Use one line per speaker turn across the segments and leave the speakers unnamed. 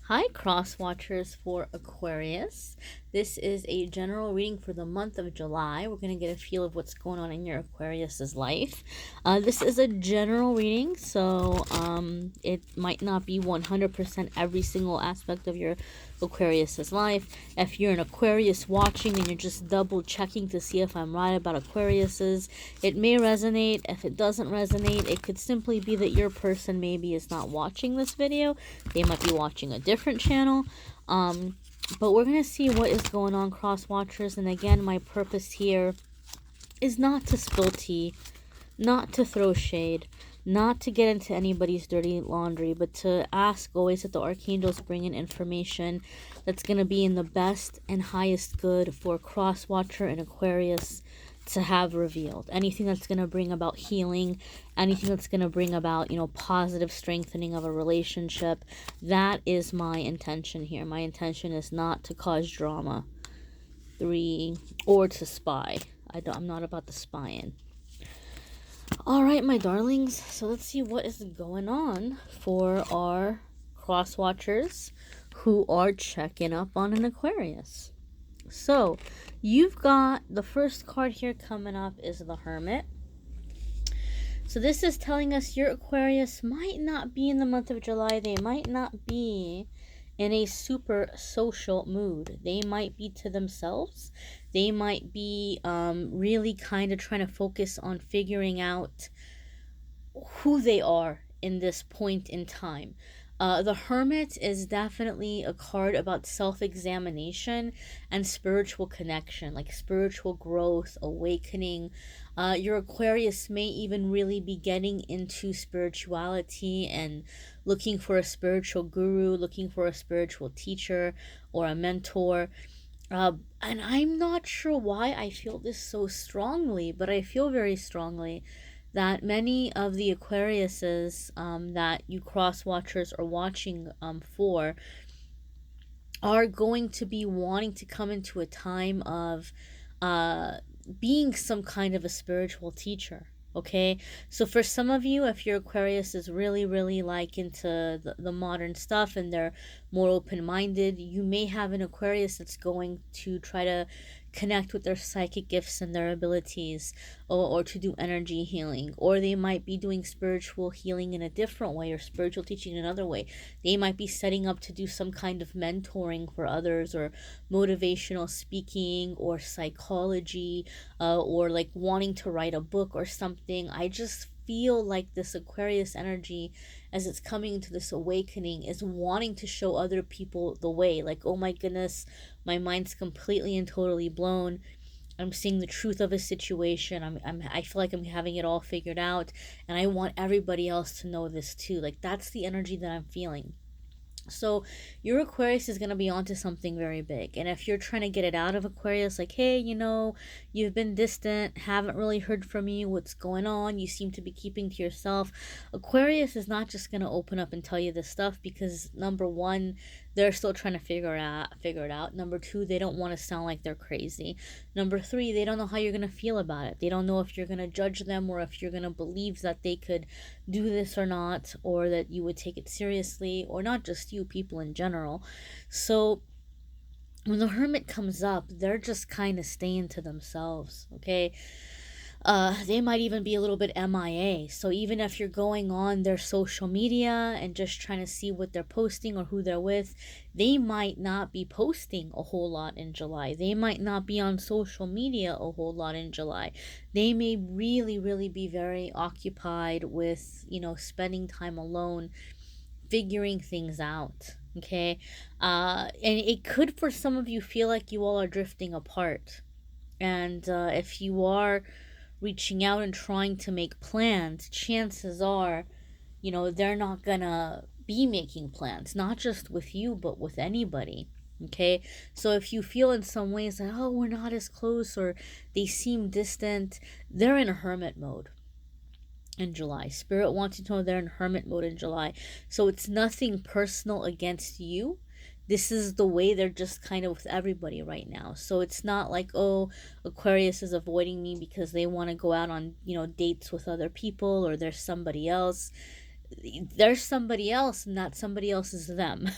Hi, Crosswatchers for Aquarius. This is a general reading for the month of July. We're going to get a feel of what's going on in your Aquarius's life. This is a general reading, so it might not be 100% every single aspect of your Aquarius's life. If you're an Aquarius watching and you're just double checking to see if I'm right about Aquarius's, it may resonate. If it doesn't resonate, it could simply be that your person maybe is not watching this video. They might be watching a different channel. But we're going to see what is going on, cross watchers. And again, my purpose here is not to spill tea, not to throw shade, not to get into anybody's dirty laundry, but to ask always that the archangels bring in information that's going to be in the best and highest good for Crosswatcher and Aquarius to have revealed. Anything that's going to bring about healing, anything that's going to bring about, positive strengthening of a relationship. That is my intention here. My intention is not to cause drama, or to spy. I'm not about the spying. All right, my darlings, so let's see what is going on for our cross watchers who are checking up on an Aquarius. So you've got the first card here coming up is the Hermit. So this is telling us your Aquarius might not be in the month of July. They might not be in a super social mood. They might be to themselves. They might be really kind of trying to focus on figuring out who they are in this point in time. The Hermit is definitely a card about self-examination and spiritual connection, like spiritual growth, awakening. Your Aquarius may even really be getting into spirituality and looking for a spiritual guru, looking for a spiritual teacher or a mentor. And I'm not sure why I feel this so strongly, but I feel very strongly that many of the Aquariuses that you cross watchers are watching for are going to be wanting to come into a time of being some kind of a spiritual teacher. Okay, so for some of you, if your Aquarius is really, really like into the modern stuff and they're more open-minded, you may have an Aquarius that's going to try to connect with their psychic gifts and their abilities, or to do energy healing, or they might be doing spiritual healing in a different way or spiritual teaching in another way. They might be setting up to do some kind of mentoring for others, or motivational speaking, or psychology, or like wanting to write a book or something. I just feel like this Aquarius energy, as it's coming into this awakening, is wanting to show other people the way. Like, oh my goodness, my mind's completely and totally blown. I'm seeing the truth of a situation. I feel like I'm having it all figured out, and I want everybody else to know this too. Like, that's the energy that I'm feeling. So your Aquarius is going to be onto something very big. And if you're trying to get it out of Aquarius, like, hey, you've been distant, haven't really heard from you, what's going on, you seem to be keeping to yourself. Aquarius is not just going to open up and tell you this stuff because, number one, they're still trying to figure it out. Number two, they don't want to sound like they're crazy. Number three, they don't know how you're going to feel about it. They don't know if you're going to judge them or if you're going to believe that they could do this or not, or that you would take it seriously, or not just you, people in general. So when the Hermit comes up, they're just kind of staying to themselves, okay? They might even be a little bit MIA. So even if you're going on their social media and just trying to see what they're posting or who they're with, they might not be posting a whole lot in July. They might not be on social media a whole lot in July. They may really, really be very occupied with, spending time alone, figuring things out. Okay. And it could, for some of you, feel like you all are drifting apart. And if you are reaching out and trying to make plans, chances are, they're not gonna be making plans, not just with you, but with anybody. Okay, so if you feel in some ways that, oh, we're not as close, or they seem distant, they're in a hermit mode in July. Spirit wants you to know they're in hermit mode in July. So it's nothing personal against you. This is the way they're just kind of with everybody right now. So it's not like, oh, Aquarius is avoiding me because they want to go out on, dates with other people, or there's somebody else. there's somebody else, and that somebody else is them.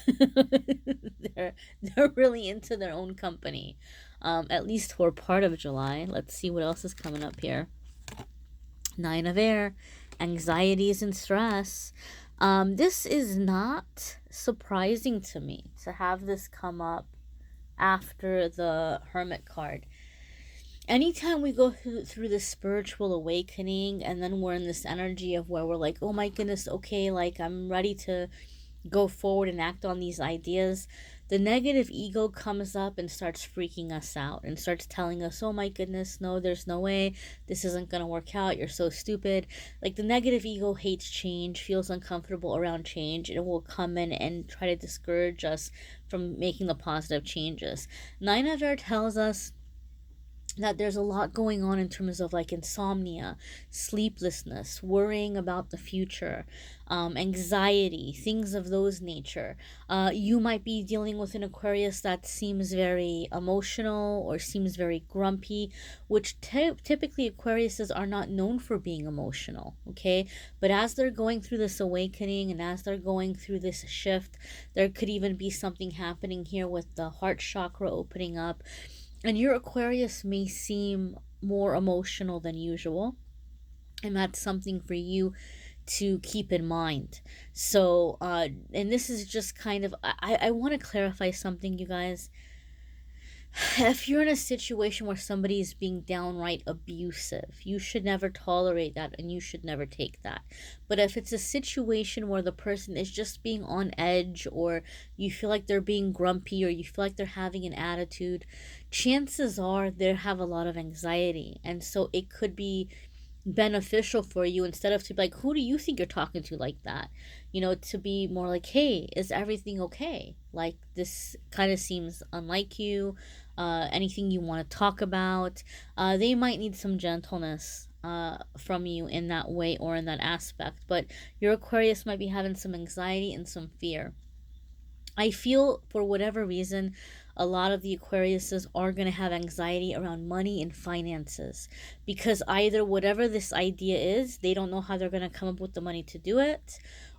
They're really into their own company, at least for part of July. Let's see what else is coming up here. Nine of Air, anxieties and stress. This is not surprising to me to have this come up after the Hermit card. Anytime we go through this spiritual awakening, and then we're in this energy of where we're like, oh my goodness, okay, like I'm ready to go forward and act on these ideas, the negative ego comes up and starts freaking us out and starts telling us, oh my goodness, no, there's no way, this isn't going to work out, you're so stupid. Like, the negative ego hates change, feels uncomfortable around change, and it will come in and try to discourage us from making the positive changes. Nine of Air tells us that there's a lot going on in terms of like insomnia, sleeplessness, worrying about the future, anxiety, things of those nature. You might be dealing with an Aquarius that seems very emotional or seems very grumpy, which typically Aquariuses are not known for being emotional, okay? But as they're going through this awakening and as they're going through this shift, there could even be something happening here with the heart chakra opening up. And your Aquarius may seem more emotional than usual. And that's something for you to keep in mind. So, and this is just kind of, I want to clarify something, you guys. If you're in a situation where somebody is being downright abusive, you should never tolerate that and you should never take that. But if it's a situation where the person is just being on edge, or you feel like they're being grumpy, or you feel like they're having an attitude, chances are they have a lot of anxiety. And so it could be beneficial for you, instead of to be like, who do you think you're talking to like that, to be more like, hey, is everything okay? Like, this kind of seems unlike you. Anything you want to talk about, they might need some gentleness from you in that way or in that aspect. But your Aquarius might be having some anxiety and some fear. I feel, for whatever reason, a lot of the Aquariuses are going to have anxiety around money and finances, because either whatever this idea is, they don't know how they're going to come up with the money to do it,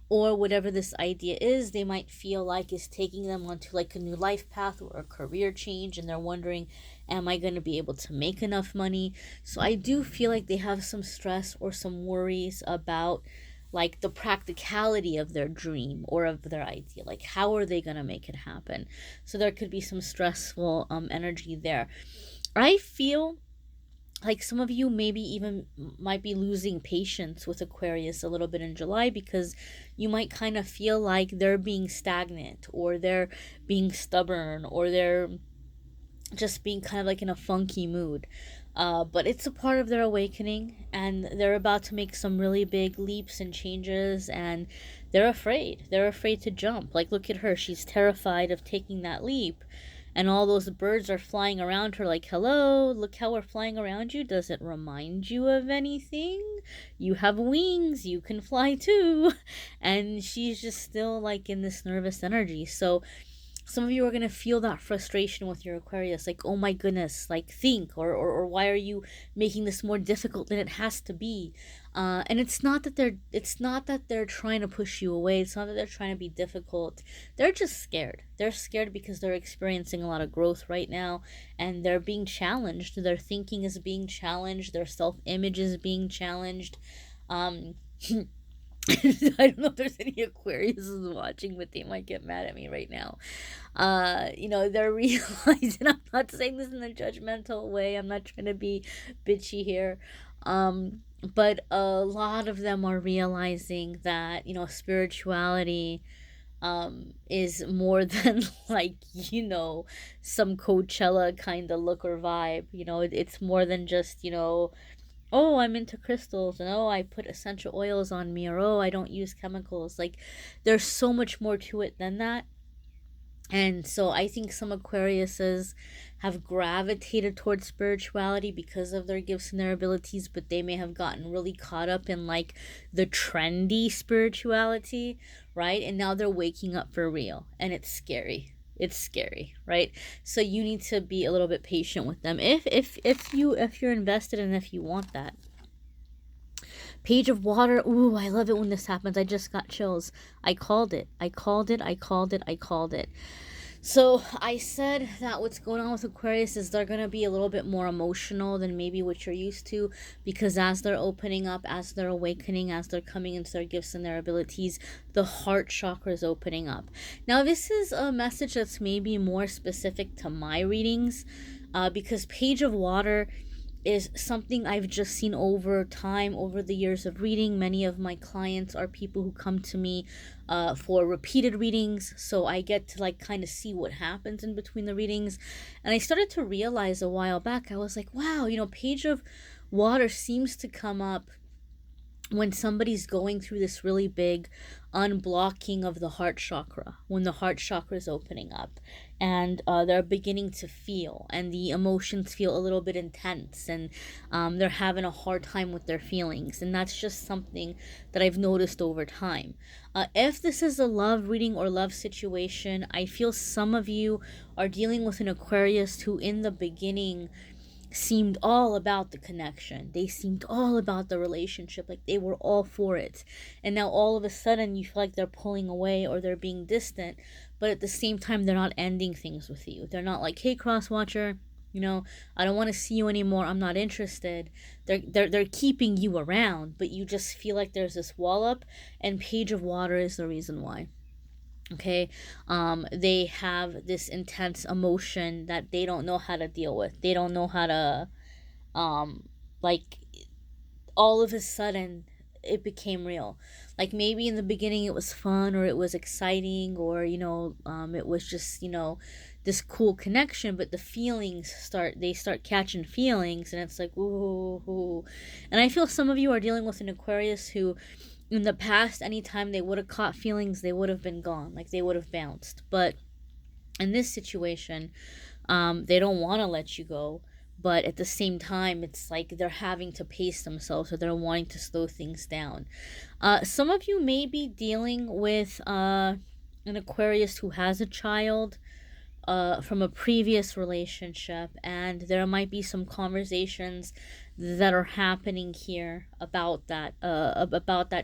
or whatever this idea is, they might feel like is taking them onto like a new life path or a career change, and they're wondering, am I going to be able to make enough money? So I do feel like they have some stress or some worries about like the practicality of their dream or of their idea. Like, how are they going to make it happen? So there could be some stressful energy there. I feel like some of you maybe even might be losing patience with Aquarius a little bit in July, because you might kind of feel like they're being stagnant, or they're being stubborn, or they're just being kind of like in a funky mood. But it's a part of their awakening, and they're about to make some really big leaps and changes, and they're afraid. They're afraid to jump. Like, look at her. She's terrified of taking that leap, and all those birds are flying around her like, hello, look how we're flying around you. Does it remind you of anything? You have wings. You can fly too. And she's just still like in this nervous energy. So some of you are going to feel that frustration with your Aquarius, like, oh my goodness, like, think, or why are you making this more difficult than it has to be? And it's not that they're trying to push you away. It's not that they're trying to be difficult. They're just scared. They're scared because they're experiencing a lot of growth right now, and they're being challenged. Their thinking is being challenged. Their self-image is being challenged. I don't know if there's any Aquariuses watching, but they might get mad at me right now. They're realizing, I'm not saying this in a judgmental way, I'm not trying to be bitchy here, but a lot of them are realizing that, spirituality is more than like, some Coachella kind of look or vibe. It's more than just, oh, I'm into crystals, and oh, I put essential oils on me, or oh, I don't use chemicals. Like, there's so much more to it than that. And so I think some Aquariuses have gravitated towards spirituality because of their gifts and their abilities, but they may have gotten really caught up in like the trendy spirituality, right? And now they're waking up for real, and it's scary. It's scary, right? So you need to be a little bit patient with them if you're invested and if you want that. Page of water. Ooh, I love it when this happens. I just got chills. I called it. I called it. I called it. I called it. So I said that what's going on with Aquarius is they're going to be a little bit more emotional than maybe what you're used to, because as they're opening up, as they're awakening, as they're coming into their gifts and their abilities, the heart chakra is opening up. Now, this is a message that's maybe more specific to my readings, because Page of Water is something I've just seen over time, over the years of reading. Many of my clients are people who come to me for repeated readings, so I get to like kind of see what happens in between the readings. And I started to realize a while back, I was like, wow, you know, Page of Water seems to come up when somebody's going through this really big unblocking of the heart chakra, when the heart chakra is opening up and they're beginning to feel, and the emotions feel a little bit intense, and they're having a hard time with their feelings. And that's just something that I've noticed over time. If this is a love reading or love situation, I feel some of you are dealing with an Aquarius who in the beginning seemed all about the connection. They seemed all about the relationship, like they were all for it. And now all of a sudden you feel like they're pulling away or they're being distant, but at the same time they're not ending things with you. They're not like, hey, Crosswatcher, you know, I don't want to see you anymore, I'm not interested. They're keeping you around, but you just feel like there's this wall up, and Page of Water is the reason why. Okay, they have this intense emotion that they don't know how to deal with. They don't know how to like, all of a sudden it became real. Like maybe in the beginning it was fun, or it was exciting, or you know, it was just, you know, this cool connection, but the feelings start catching feelings, and it's like ooh, ooh. And I feel some of you are dealing with an Aquarius who in the past, anytime they would have caught feelings, they would have been gone, like they would have bounced. But in this situation, they don't want to let you go, but at the same time it's like they're having to pace themselves, or they're wanting to slow things down. Some of you may be dealing with an Aquarius who has a child from a previous relationship, and there might be some conversations that are happening here about that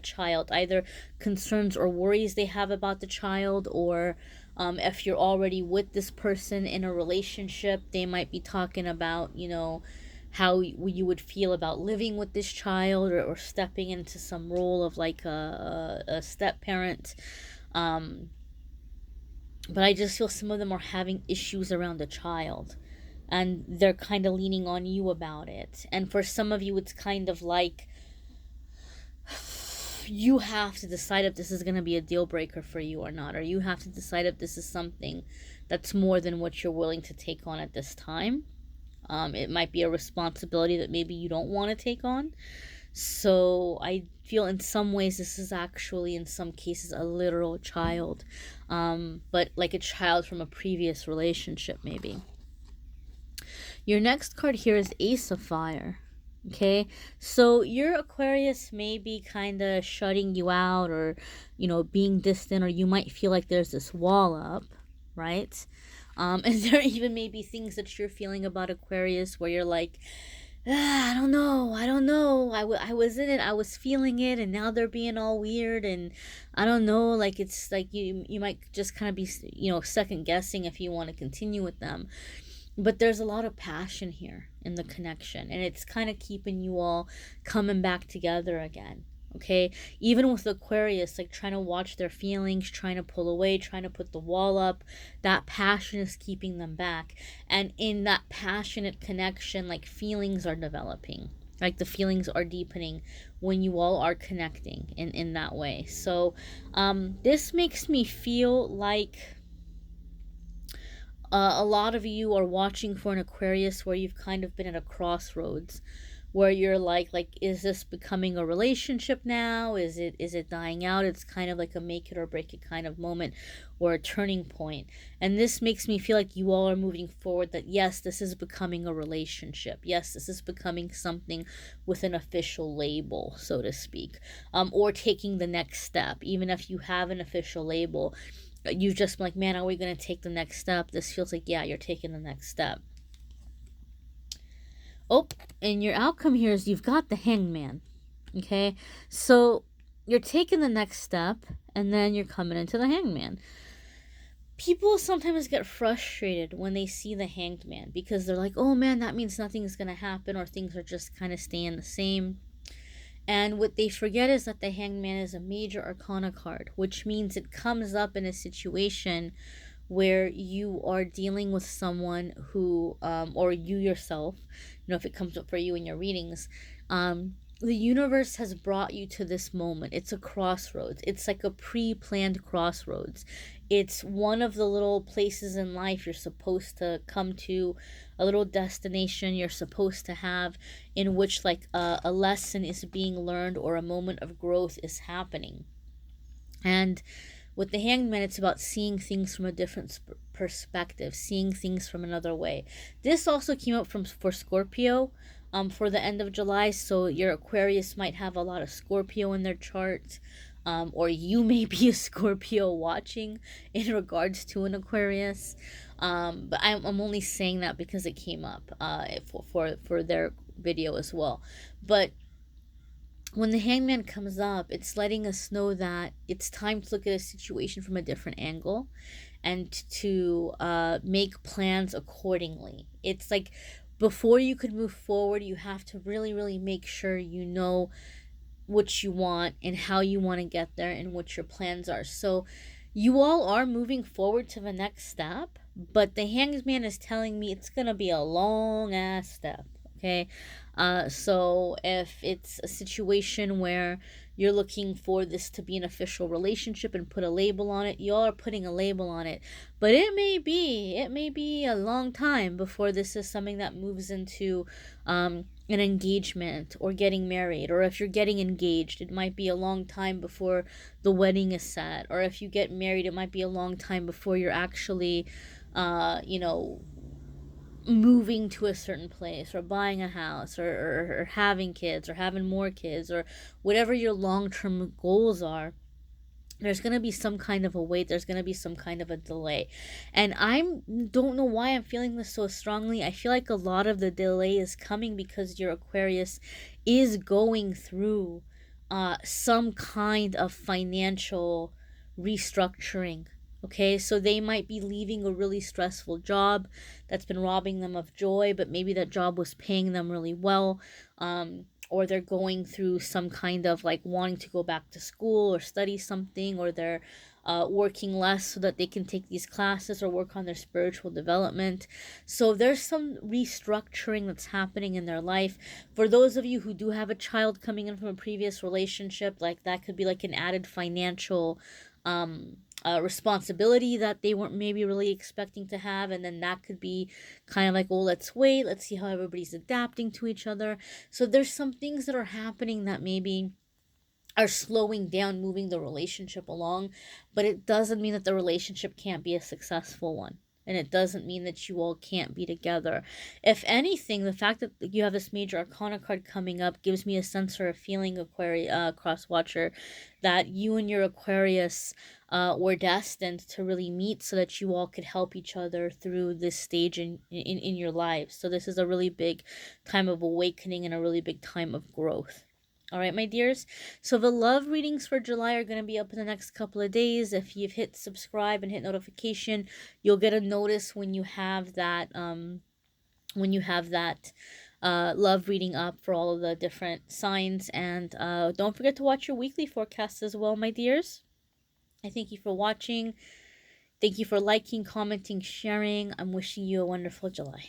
child, either concerns or worries they have about the child, or if you're already with this person in a relationship, they might be talking about, you know, how you would feel about living with this child, or stepping into some role of like a step parent. But I just feel some of them are having issues around the child, and they're kind of leaning on you about it. And for some of you, it's kind of like you have to decide if this is going to be a deal breaker for you or not, or you have to decide if this is something that's more than what you're willing to take on at this time. It might be a responsibility that maybe you don't want to take on. So I feel in some ways this is actually in some cases a literal child, but like a child from a previous relationship maybe. Your next card here is Ace of Fire. Okay, so your Aquarius may be kind of shutting you out, or, you know, being distant, or you might feel like there's this wall up, right? And there even may be things that you're feeling about Aquarius where you're like, I don't know. I was in it, I was feeling it, and now they're being all weird, and I don't know, like it's like you might just kind of be, you know, second guessing if you want to continue with them. But there's a lot of passion here in the connection, and it's kind of keeping you all coming back together again. Okay, even with Aquarius, like trying to watch their feelings, trying to pull away, trying to put the wall up, that passion is keeping them back. And in that passionate connection, like feelings are developing, like the feelings are deepening when you all are connecting in that way. So this makes me feel like a lot of you are watching for an Aquarius where you've kind of been at a crossroads, where you're like, is this becoming a relationship now? Is it dying out? It's kind of like a make it or break it kind of moment, or a turning point. And this makes me feel like you all are moving forward, that yes, this is becoming a relationship. Yes, this is becoming something with an official label, so to speak, or taking the next step. Even if you have an official label, you just like, man, are we going to take the next step? This feels like, yeah, you're taking the next step. Oh, and your outcome here is you've got the Hangman. Okay, so you're taking the next step, and then you're coming into the Hangman. People sometimes get frustrated when they see the Hanged Man because they're like, oh man, that means nothing's gonna happen, or things are just kind of staying the same. And what they forget is that the Hanged Man is a major arcana card, which means it comes up in a situation where you are dealing with someone who, or you yourself, if it comes up for you in your readings, the universe has brought you to this moment. It's a crossroads. It's like a pre planned crossroads. It's one of the little places in life you're supposed to come to, a little destination you're supposed to have in which, like, a lesson is being learned or a moment of growth is happening. And with the Hangman, it's about seeing things from a different perspective, seeing things from another way. This also came up for Scorpio, for the end of July. So your Aquarius might have a lot of Scorpio in their chart, or you may be a Scorpio watching in regards to an Aquarius. But I'm only saying that because it came up for their video as well. But when the Hangman comes up, it's letting us know that it's time to look at a situation from a different angle and to make plans accordingly. It's like before you could move forward, you have to really, really make sure you know what you want and how you want to get there and what your plans are. So you all are moving forward to the next step, but the Hangman is telling me it's going to be a long ass step. Okay, so if it's a situation where you're looking for this to be an official relationship and put a label on it, y'all are putting a label on it. But it may be a long time before this is something that moves into an engagement or getting married. Or if you're getting engaged, it might be a long time before the wedding is set. Or if you get married, it might be a long time before you're actually, moving to a certain place or buying a house or having kids or having more kids or whatever your long-term goals are. There's going to be some kind of a wait. There's going to be some kind of a delay. And I don't know why I'm feeling this so strongly. I feel like a lot of the delay is coming because your Aquarius is going through some kind of financial restructuring. Okay, so they might be leaving a really stressful job that's been robbing them of joy, but maybe that job was paying them really well. Or they're going through some kind of like wanting to go back to school or study something, or they're working less so that they can take these classes or work on their spiritual development. So there's some restructuring that's happening in their life. For those of you who do have a child coming in from a previous relationship, like that could be like an added financial responsibility that they weren't maybe really expecting to have, and then that could be kind of like, well, let's wait, let's see how everybody's adapting to each other. So there's some things that are happening that maybe are slowing down moving the relationship along, but it doesn't mean that the relationship can't be a successful one. And it doesn't mean that you all can't be together. If anything, the fact that you have this major arcana card coming up gives me a sense or a feeling, Crosswatcher, that you and your Aquarius were destined to really meet so that you all could help each other through this stage in your lives. So this is a really big time of awakening and a really big time of growth. All right, my dears. So the love readings for July are going to be up in the next couple of days. If you've hit subscribe and hit notification, you'll get a notice when you have that love reading up for all of the different signs. And don't forget to watch your weekly forecasts as well, my dears. I thank you for watching. Thank you for liking, commenting, sharing. I'm wishing you a wonderful July.